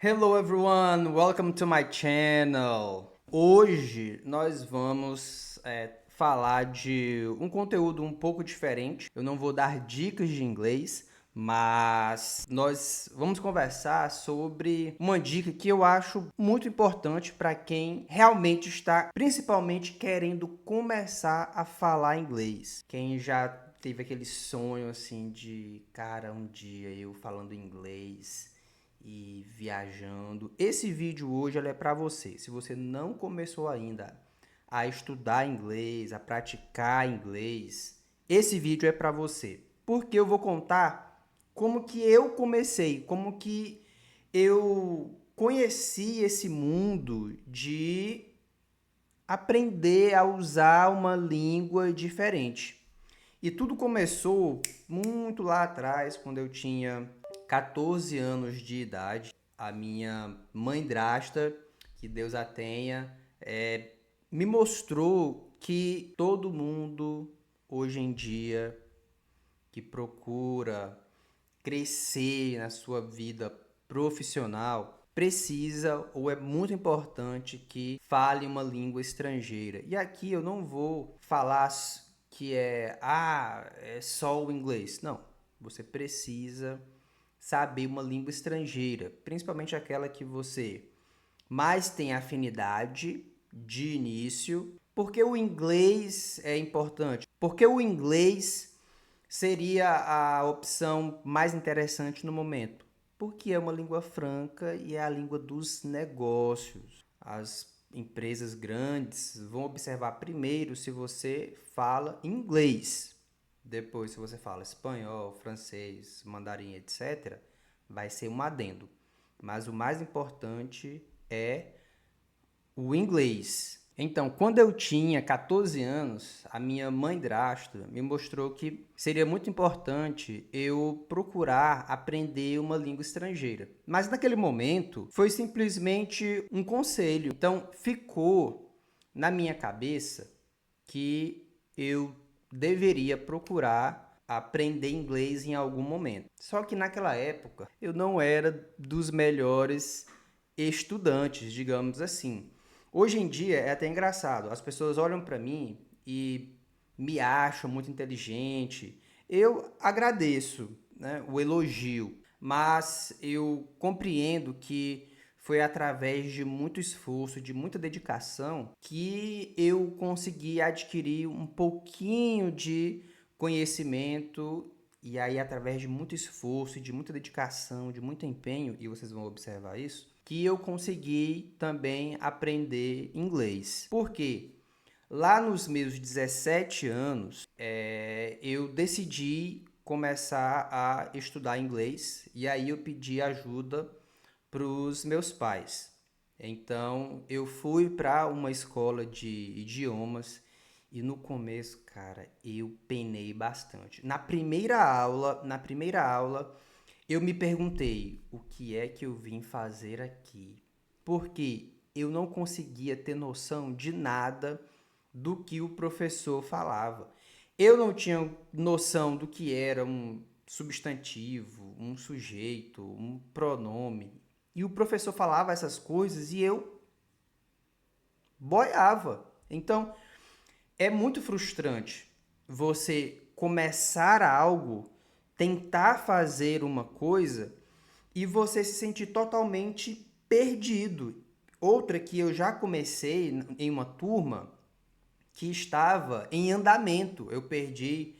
Hello everyone, welcome to my channel. Hoje nós vamos falar de um conteúdo um pouco diferente. Eu não vou dar dicas de inglês, mas nós vamos conversar sobre uma dica que eu acho muito importante para quem realmente está, principalmente, querendo começar a falar inglês. Quem já teve aquele sonho assim de, cara, um dia eu falando inglês e viajando. Esse vídeo hoje é para você. Se você não começou ainda a estudar inglês, a praticar inglês, esse vídeo é para você. Porque eu vou contar como que eu comecei, como que eu conheci esse mundo de aprender a usar uma língua diferente. E tudo começou muito lá atrás, quando eu tinha 14 anos de idade. A minha mãe drasta, que Deus a tenha, me mostrou que todo mundo hoje em dia que procura crescer na sua vida profissional precisa ou é muito importante que fale uma língua estrangeira. E aqui eu não vou falar que é só o inglês. Não, você precisa saber uma língua estrangeira, principalmente aquela que você mais tem afinidade de início. Porque o inglês é importante? Porque o inglês seria a opção mais interessante no momento, porque é uma língua franca e é a língua dos negócios. As empresas grandes vão observar primeiro se você fala inglês. Depois, se você fala espanhol, francês, mandarim, etc., vai ser um adendo. Mas o mais importante é o inglês. Então, quando eu tinha 14 anos, a minha mãe drasta me mostrou que seria muito importante eu procurar aprender uma língua estrangeira. Mas naquele momento foi simplesmente um conselho. Então, ficou na minha cabeça que eu deveria procurar aprender inglês em algum momento. Só que naquela época eu não era dos melhores estudantes, digamos assim. Hoje em dia é até engraçado. As pessoas olham para mim e me acham muito inteligente. Eu agradeço, né, o elogio, mas eu compreendo que foi através de muito esforço, de muita dedicação, que eu consegui adquirir um pouquinho de conhecimento. E aí, através de muito esforço, de muita dedicação, de muito empenho, e vocês vão observar isso, que eu consegui também aprender inglês. Por quê? Lá nos meus 17 anos, eu decidi começar a estudar inglês e aí eu pedi ajuda para os meus pais. Então, eu fui para uma escola de idiomas e no começo, cara, eu penei bastante. Na primeira aula, eu me perguntei o que é que eu vim fazer aqui. Porque eu não conseguia ter noção de nada do que o professor falava. Eu não tinha noção do que era um substantivo, um sujeito, um pronome. E o professor falava essas coisas e eu boiava. Então, é muito frustrante você começar algo, tentar fazer uma coisa e você se sentir totalmente perdido. Outra que eu já comecei em uma turma que estava em andamento. Eu perdi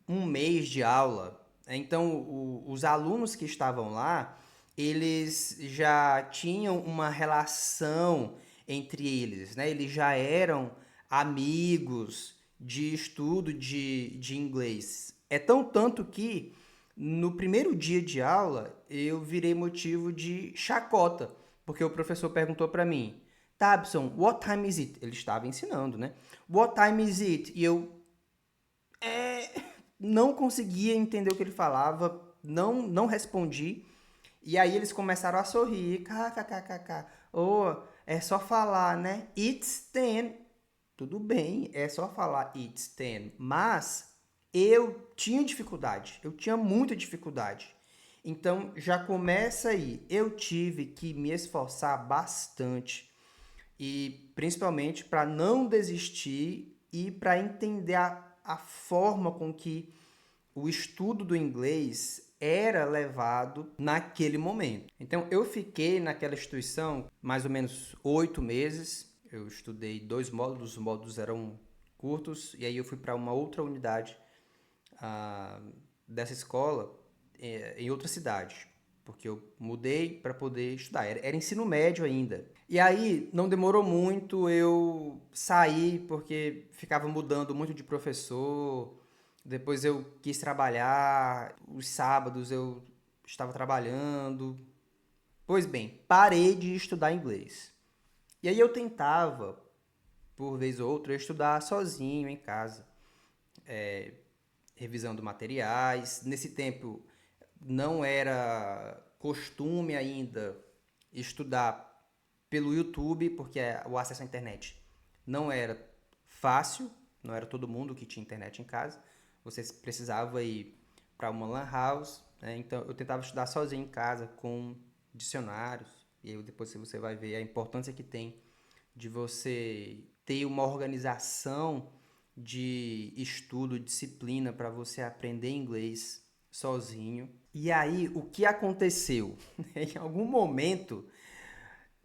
um mês de aula. Então, os alunos que estavam lá, eles já tinham uma relação entre eles, né? Eles já eram amigos de estudo de inglês. É tão tanto que no primeiro dia de aula eu virei motivo de chacota, porque o professor perguntou para mim, Tabson, what time is it? Ele estava ensinando, né? What time is it? E eu não conseguia entender o que ele falava, não respondi. E aí eles começaram a sorrir, kkkk. Oh, é só falar, né? It's 10. Tudo bem, é só falar it's 10. Mas eu tinha dificuldade, eu tinha muita dificuldade. Então já começa aí. Eu tive que me esforçar bastante e principalmente para não desistir e para entender a forma com que o estudo do inglês era levado naquele momento. Então eu fiquei naquela instituição mais ou menos 8 meses. Eu estudei 2 módulos, os módulos eram curtos, e aí eu fui para uma outra unidade dessa escola em outra cidade, porque eu mudei para poder estudar. Era ensino médio ainda. E aí não demorou muito, eu saí porque ficava mudando muito de professor. Depois eu quis trabalhar, os sábados eu estava trabalhando. Pois bem, parei de estudar inglês. E aí eu tentava, por vez ou outra, estudar sozinho em casa, revisando materiais. Nesse tempo não era costume ainda estudar pelo YouTube, porque o acesso à internet não era fácil, não era todo mundo que tinha internet em casa. Você precisava ir para uma lan house, né? Então eu tentava estudar sozinho em casa com dicionários. E aí depois você vai ver a importância que tem de você ter uma organização de estudo, disciplina para você aprender inglês sozinho. E aí, o que aconteceu? Em algum momento,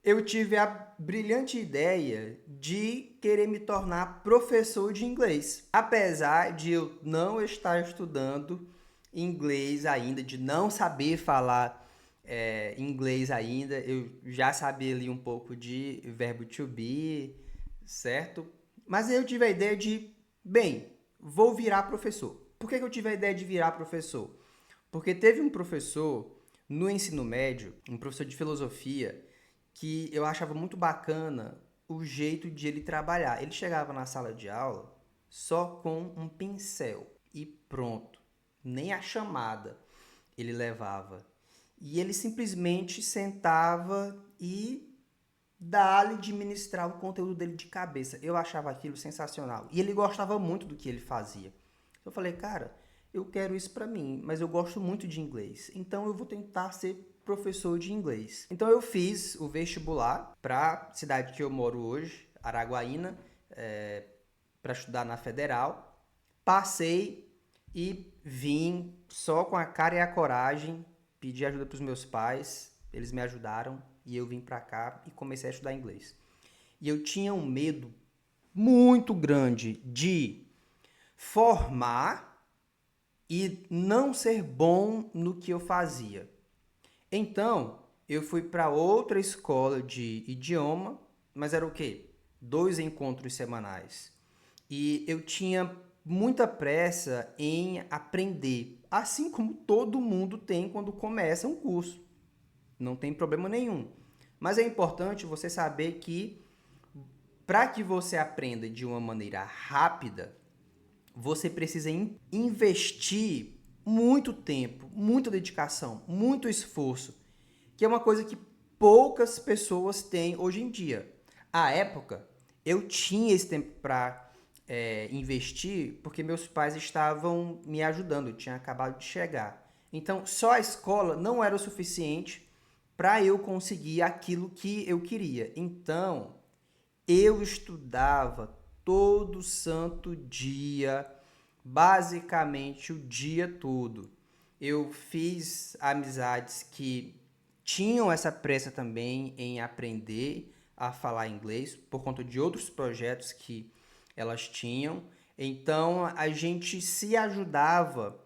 eu tive a brilhante ideia de querer me tornar professor de inglês. Apesar de eu não estar estudando inglês ainda, de não saber falar inglês ainda, eu já sabia ali um pouco de verbo to be, certo? Mas aí eu tive a ideia de, bem, vou virar professor. Por que eu tive a ideia de virar professor? Porque teve um professor no ensino médio, um professor de filosofia, que eu achava muito bacana o jeito de ele trabalhar. Ele chegava na sala de aula só com um pincel e pronto. Nem a chamada ele levava. E ele simplesmente sentava e dá-lhe de ministrar o conteúdo dele de cabeça. Eu achava aquilo sensacional. E ele gostava muito do que ele fazia. Eu falei, cara, eu quero isso pra mim, mas eu gosto muito de inglês. Então eu vou tentar ser professor de inglês. Então eu fiz o vestibular para a cidade que eu moro hoje, Araguaína, para estudar na Federal. Passei e vim só com a cara e a coragem, pedi ajuda para os meus pais, eles me ajudaram e eu vim para cá e comecei a estudar inglês. E eu tinha um medo muito grande de formar e não ser bom no que eu fazia. Então, eu fui para outra escola de idioma, mas era o quê? 2 encontros semanais. E eu tinha muita pressa em aprender, assim como todo mundo tem quando começa um curso. Não tem problema nenhum. Mas é importante você saber que para que você aprenda de uma maneira rápida, você precisa investir muito tempo, muita dedicação, muito esforço, que é uma coisa que poucas pessoas têm hoje em dia. À época, eu tinha esse tempo para investir porque meus pais estavam me ajudando, eu tinha acabado de chegar. Então, só a escola não era o suficiente para eu conseguir aquilo que eu queria. Então, eu estudava todo santo dia, basicamente o dia todo. Eu fiz amizades que tinham essa pressa também em aprender a falar inglês por conta de outros projetos que elas tinham. Então a gente se ajudava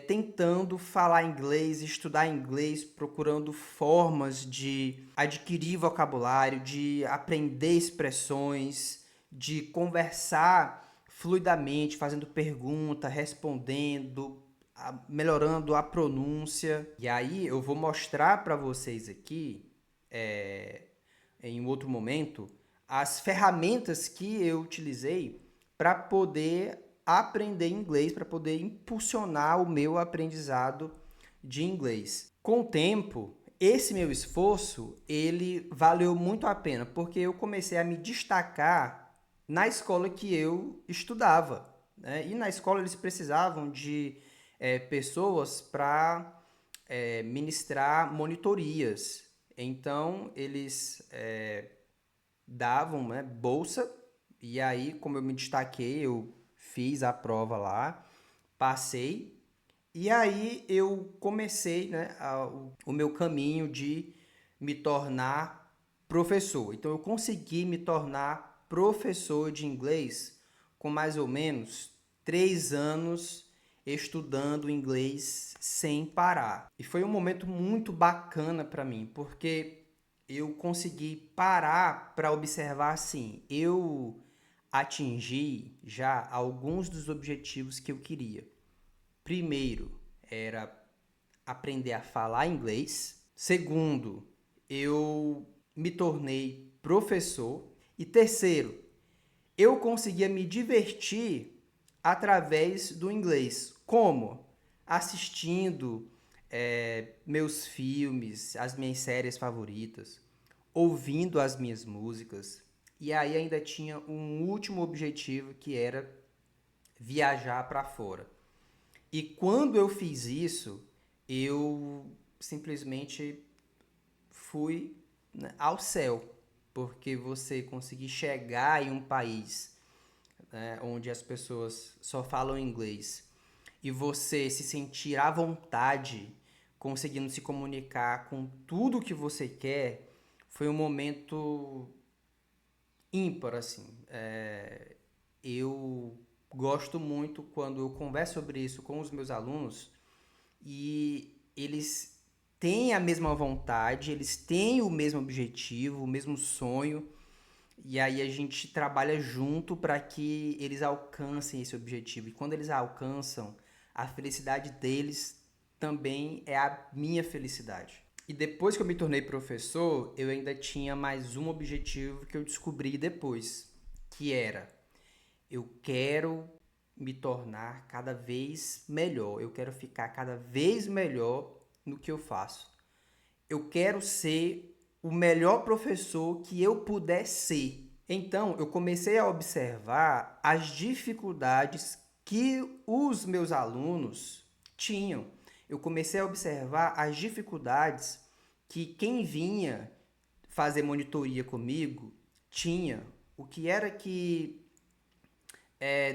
tentando falar inglês, estudar inglês, procurando formas de adquirir vocabulário, de aprender expressões, de conversar fluidamente, fazendo pergunta, respondendo, melhorando a pronúncia. E aí eu vou mostrar para vocês aqui, em um outro momento, as ferramentas que eu utilizei para poder aprender inglês, para poder impulsionar o meu aprendizado de inglês. Com o tempo, esse meu esforço, ele valeu muito a pena, porque eu comecei a me destacar na escola que eu estudava, né? E na escola eles precisavam de pessoas para ministrar monitorias. Então, eles davam, né, bolsa, e aí, como eu me destaquei, eu fiz a prova lá, passei, e aí eu comecei, né, o meu caminho de me tornar professor. Então, eu consegui me tornar professor de inglês com mais ou menos 3 anos estudando inglês sem parar. E foi um momento muito bacana para mim, porque eu consegui parar para observar assim, eu atingi já alguns dos objetivos que eu queria. Primeiro, era aprender a falar inglês. Segundo, eu me tornei professor. E terceiro, eu conseguia me divertir através do inglês. Como? Assistindo meus filmes, as minhas séries favoritas, ouvindo as minhas músicas. E aí ainda tinha um último objetivo que era viajar para fora. E quando eu fiz isso, eu simplesmente fui, né, ao céu, porque você conseguir chegar em um país, né, onde as pessoas só falam inglês e você se sentir à vontade, conseguindo se comunicar com tudo que você quer, foi um momento ímpar, assim. Eu gosto muito quando eu converso sobre isso com os meus alunos e eles têm a mesma vontade, eles têm o mesmo objetivo, o mesmo sonho, e aí a gente trabalha junto para que eles alcancem esse objetivo. E quando eles alcançam, a felicidade deles também é a minha felicidade. E depois que eu me tornei professor, eu ainda tinha mais um objetivo que eu descobri depois, que era: eu quero me tornar cada vez melhor, eu quero ficar cada vez melhor no que eu faço. Eu quero ser o melhor professor que eu puder ser. Então, eu comecei a observar as dificuldades que os meus alunos tinham. Eu comecei a observar as dificuldades que quem vinha fazer monitoria comigo tinha. O que era que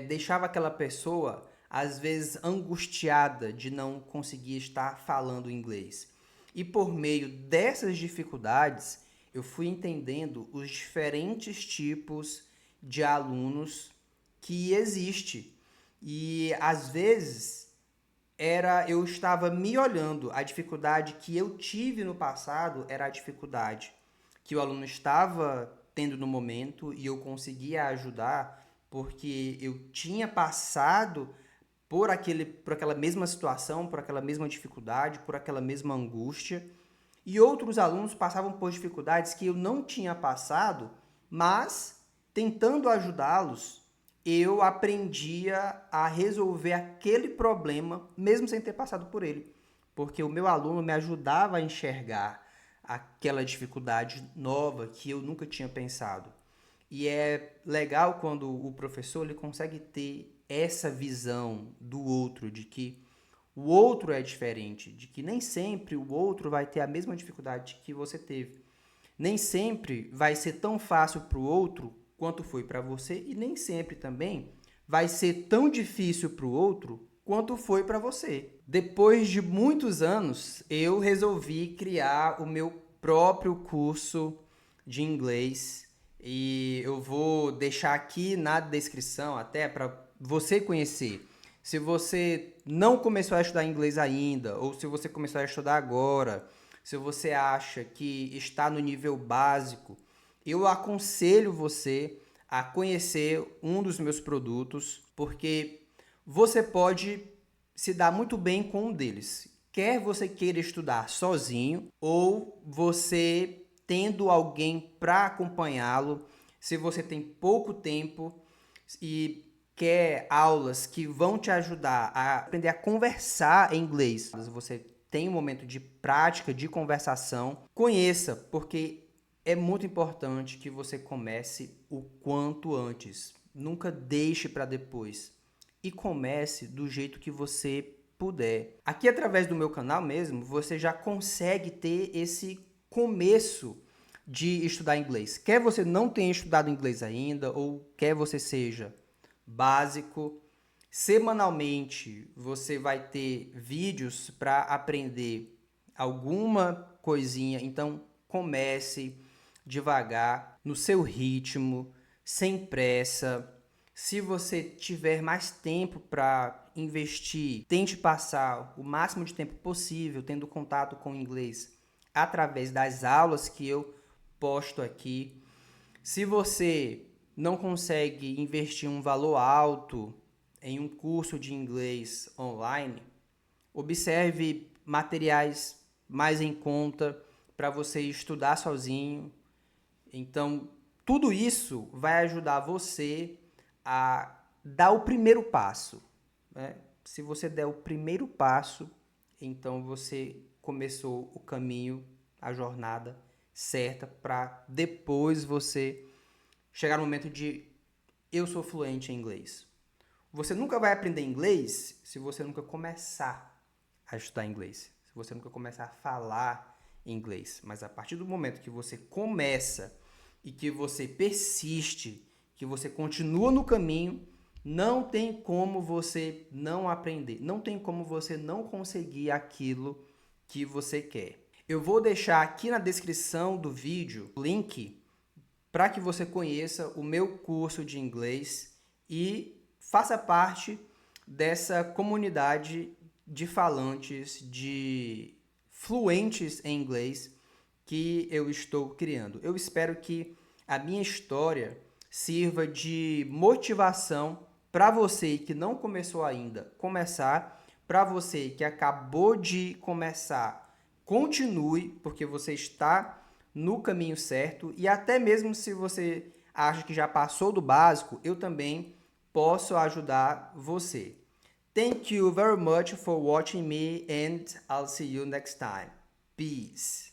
deixava aquela pessoa, às vezes, angustiada de não conseguir estar falando inglês. E por meio dessas dificuldades, eu fui entendendo os diferentes tipos de alunos que existe. E às vezes eu estava me olhando, a dificuldade que eu tive no passado era a dificuldade que o aluno estava tendo no momento e eu conseguia ajudar porque eu tinha passado por aquela mesma situação, por aquela mesma dificuldade, por aquela mesma angústia. E outros alunos passavam por dificuldades que eu não tinha passado, mas tentando ajudá-los, eu aprendia a resolver aquele problema mesmo sem ter passado por ele, porque o meu aluno me ajudava a enxergar aquela dificuldade nova que eu nunca tinha pensado. E é legal quando o professor ele consegue ter essa visão do outro, de que o outro é diferente, de que nem sempre o outro vai ter a mesma dificuldade que você teve. Nem sempre vai ser tão fácil para o outro quanto foi para você e nem sempre também vai ser tão difícil para o outro quanto foi para você. Depois de muitos anos, eu resolvi criar o meu próprio curso de inglês e eu vou deixar aqui na descrição até para você conhecer. Se você não começou a estudar inglês ainda, ou se você começou a estudar agora, se você acha que está no nível básico, eu aconselho você a conhecer um dos meus produtos, porque você pode se dar muito bem com um deles. Quer você queira estudar sozinho ou você tendo alguém para acompanhá-lo, se você tem pouco tempo e quer aulas que vão te ajudar a aprender a conversar em inglês. Você tem um momento de prática, de conversação, conheça, porque é muito importante que você comece o quanto antes. Nunca deixe para depois. E comece do jeito que você puder. Aqui, através do meu canal mesmo, você já consegue ter esse começo de estudar inglês. Quer você não tenha estudado inglês ainda, ou quer você seja básico, semanalmente você vai ter vídeos para aprender alguma coisinha. Então, comece devagar, no seu ritmo, sem pressa. Se você tiver mais tempo para investir, tente passar o máximo de tempo possível tendo contato com o inglês através das aulas que eu posto aqui. Se você não consegue investir um valor alto em um curso de inglês online, observe materiais mais em conta para você estudar sozinho. Então, tudo isso vai ajudar você a dar o primeiro passo, né? Se você der o primeiro passo, então você começou o caminho, a jornada certa para depois você chegar no momento de eu sou fluente em inglês. Você nunca vai aprender inglês se você nunca começar a estudar inglês, se você nunca começar a falar inglês. Mas a partir do momento que você começa e que você persiste, que você continua no caminho, não tem como você não aprender, não tem como você não conseguir aquilo que você quer. Eu vou deixar aqui na descrição do vídeo o link para que você conheça o meu curso de inglês e faça parte dessa comunidade de falantes, de fluentes em inglês que eu estou criando. Eu espero que a minha história sirva de motivação para você que não começou ainda começar, para você que acabou de começar, continue, porque você está no caminho certo, e até mesmo se você acha que já passou do básico, eu também posso ajudar você. Thank you very much for watching me and I'll see you next time. Peace.